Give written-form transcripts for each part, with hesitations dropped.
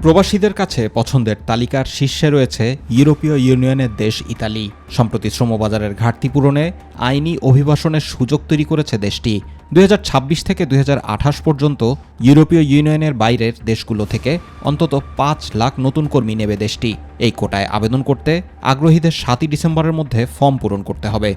প্রবাসীদের কাছে পছন্দের তালিকার শীর্ষে রয়েছে ইউরোপীয় ইউনিয়নের দেশ ইতালি। সম্প্রতি শ্রমবাজারের ঘাটতি পূরণে আইনি অভিবাসনের সুযোগ তৈরি করেছে দেশটি। 2026 থেকে 2028 পর্যন্ত ইউরোপীয় ইউনিয়নের বাইরের দেশগুলো থেকে অন্তত 5 লাখ নতুন কর্মী নেবে দেশটি। এই কোটায় আবেদন করতে আগ্রহীদের 7 ডিসেম্বরের মধ্যে ফর্ম পূরণ করতে হবে।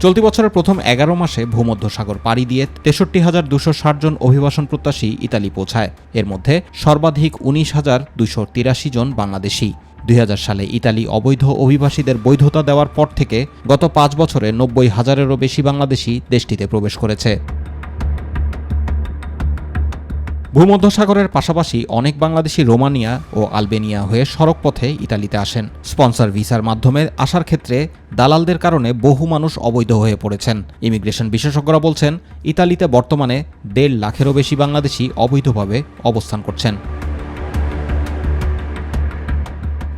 চলতি বছরের প্রথম 11 মাসে ভূমধ্যসাগর পাড়ি দিয়ে 63,260 জন অভিবাসন প্রত্যাশী ইতালি পৌঁছায়। এর মধ্যে সর্বাধিক 19,283 জন বাংলাদেশি। 2000 সালে ইতালি অবৈধ অভিবাসীদের বৈধতা দেওয়ার পর থেকে গত 5 বছরে 90,000-এরও বেশি বাংলাদেশি দেশটিতে প্রবেশ করেছে। ভূমধ্যসাগরের পাশাপাশি অনেক বাংলাদেশি রোমানিয়া ও আলবেনিয়া হয়ে সড়কপথে ইতালিতে আসেন। স্পন্সর ভিসার মাধ্যমে আসার ক্ষেত্রে দালালদের কারণে বহু মানুষ অবৈধ হয়ে পড়েছেন। ইমিগ্রেশন বিশেষজ্ঞরা বলছেন, ইতালিতে বর্তমানে 1.5 লাখেরও বেশি বাংলাদেশি অবৈধভাবে অবস্থান করছেন।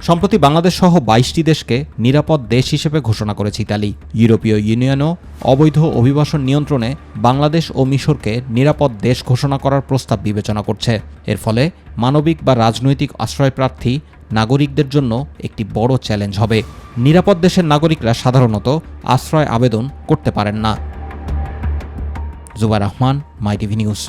সম্প্রতি বাংলাদেশ সহ 22টি দেশকে নিরাপদ দেশ হিসেবে ঘোষণা করেছে ইতালি। ইউরোপীয় ইউনিয়নও অবৈধ অভিবাসন নিয়ন্ত্রণে বাংলাদেশ ও মিশরকে নিরাপদ দেশ ঘোষণা করার প্রস্তাব বিবেচনা করছে। এর ফলে মানবিক বা রাজনৈতিক আশ্রয়প্রার্থী নাগরিকদের জন্য একটি বড় চ্যালেঞ্জ হবে। নিরাপদ দেশের নাগরিকরা সাধারণত আশ্রয় আবেদন করতে পারেন না। জুবাইর রহমান, মাই টিভি নিউজ।